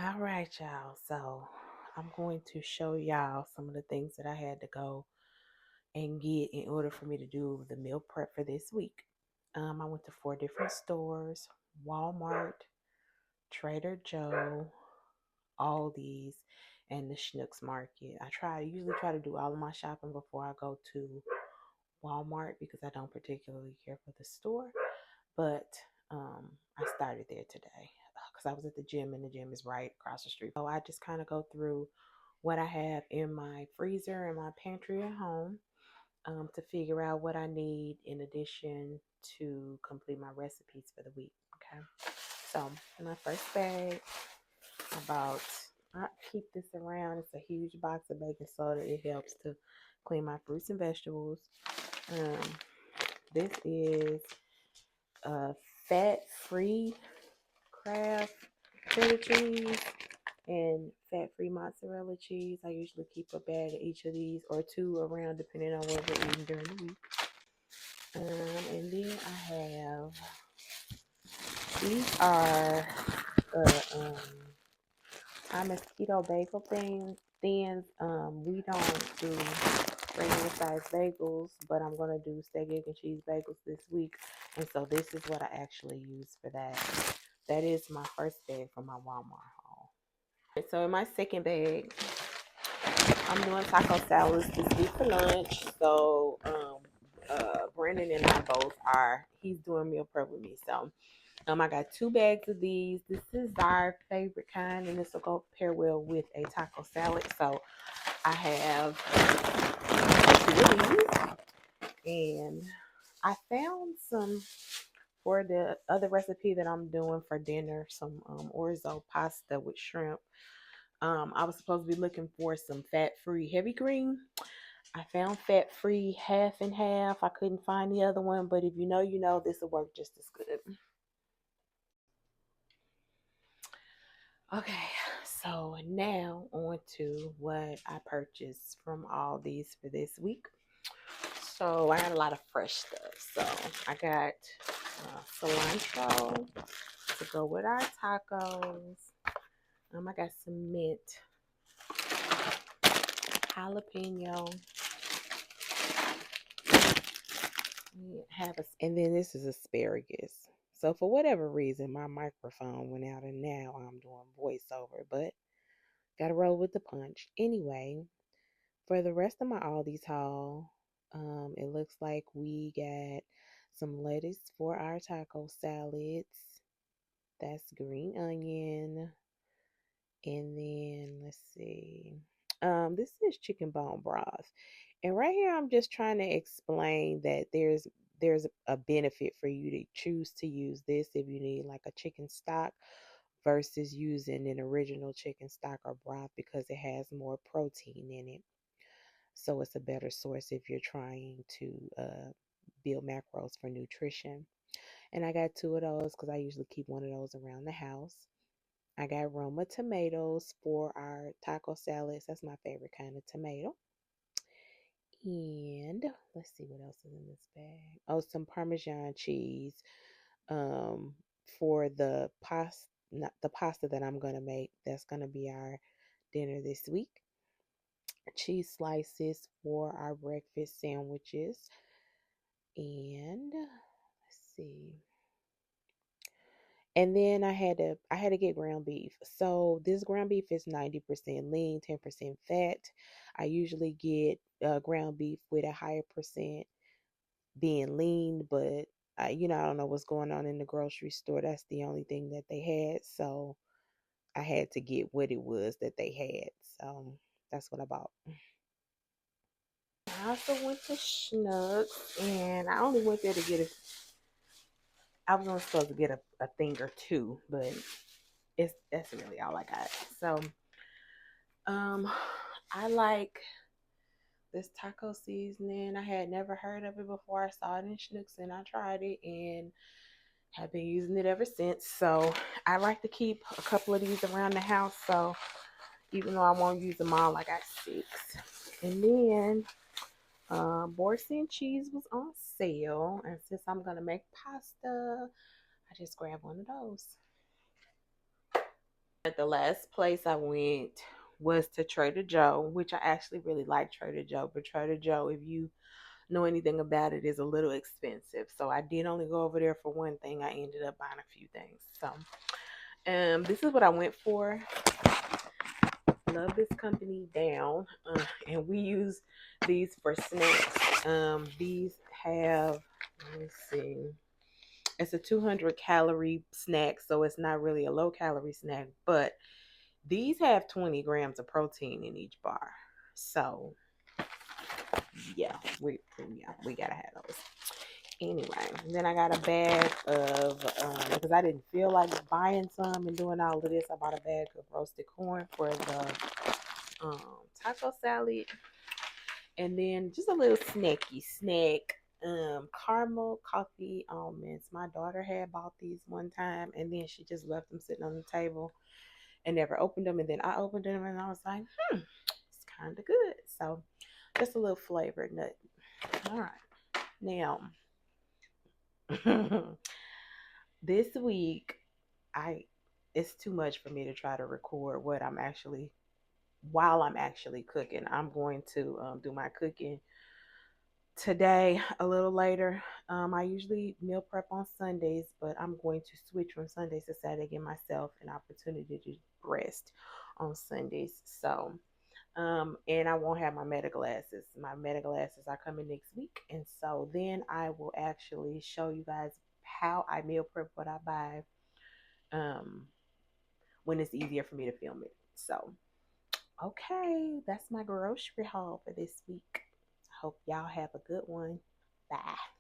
All right, y'all. So I'm going to show y'all some of the things that I had to go and get in order for me to do the meal prep for this week. I went to four different stores: Walmart, Trader Joe, Aldi's, and the Schnucks Market. Usually try to do all of my shopping before I go to Walmart because I don't particularly care for the store. But I started there today because I was at the gym, and the gym is right across the street. So I just kind of go through what I have in my freezer and my pantry at home to figure out what I need in addition to complete my recipes for the week. Okay. So in my first bag, about I keep this around. It's a huge box of baking soda. It helps to clean my fruits and vegetables. Um, this is a fat-free Kraft cheddar cheese and fat-free mozzarella cheese. I usually keep a bag of each of these or two around depending on what we're eating during the week. And then I have these are Thomas keto bagel thins. We don't do regular size bagels, but I'm gonna do steak, egg, and cheese bagels this week, and so this is what I actually use for that. That is my first bag from my Walmart haul. So in my second bag, I'm doing taco salads this week for lunch. So Brandon and I both he's doing meal prep with me. So I got two bags of these. This is our favorite kind, and this will go pair well with a taco salad. So I have two of these, and I found some for the other recipe that I'm doing for dinner, some orzo pasta with shrimp. I was supposed to be looking for some fat-free heavy cream. I found fat-free half and half. I couldn't find the other one, but if you know, you know, this will work just as good. Okay, so now on to what I purchased from all these for this week. So I got a lot of fresh stuff. So I got cilantro to go with our tacos. I got some mint, jalapeno, and then this is asparagus. So for whatever reason, my microphone went out, and now I'm doing voiceover, but gotta roll with the punch. Anyway, for the rest of my Aldi's haul, it looks like we got some lettuce for our taco salads. That's green onion. And then let's see. This is chicken bone broth. And right here I'm just trying to explain that there's a benefit for you to choose to use this if you need like a chicken stock versus using an original chicken stock or broth because it has more protein in it. So it's a better source if you're trying to build macros for nutrition. And I got two of those because I usually keep one of those around the house. I got Roma tomatoes for our taco salads. That's my favorite kind of tomato. And let's see what else is in this bag. Oh, some Parmesan cheese um, for the pasta, not the pasta that I'm gonna make. That's gonna be our dinner this week. Cheese slices for our breakfast sandwiches. And let's see. And then I had to get ground beef. So this ground beef is 90% lean, 10% fat. I usually get ground beef with a higher percent being lean, but I don't know what's going on in the grocery store. That's the only thing that they had. So I had to get what it was that they had. So that's what I bought. I also went to Schnucks, and I only went there to get I was only supposed to get a thing or two, but that's really all I got. So um I like this taco seasoning. I had never heard of it before. I saw it in Schnucks and I tried it and have been using it ever since. So I like to keep a couple of these around the house. So even though I won't use them all, I got six. And then Boursin cheese was on sale. And since I'm going to make pasta, I just grabbed one of those. At the last place I went was to Trader Joe, which I actually really like Trader Joe. But Trader Joe, if you know anything about it, is a little expensive. So I did only go over there for one thing. I ended up buying a few things. So this is what I went for. Love this company down, and we use these for snacks. These have, let me see, it's a 200 calorie snack, so it's not really a low calorie snack, but these have 20 grams of protein in each bar. So we gotta have those. Anyway, then I got a bag of because I didn't feel like buying some and doing all of this. I bought a bag of roasted corn for the um, taco salad, and then just a little snacky snack. Caramel coffee almonds. My daughter had bought these one time, and then she just left them sitting on the table and never opened them. And then I opened them, and I was like, it's kind of good. So just a little flavored nut. All right, now this week, I it's too much for me to try to record what I'm actually while I'm actually cooking. I'm going to do my cooking today a little later. I usually meal prep on Sundays, but I'm going to switch from Sundays to Saturday, give myself an opportunity to rest on Sundays. So, and I won't have my meta glasses. My meta glasses are coming next week, and so then I will actually show you guys how I meal prep what I buy. Um, when it's easier for me to film it. So, okay, that's my grocery haul for this week. Hope y'all have a good one. Bye.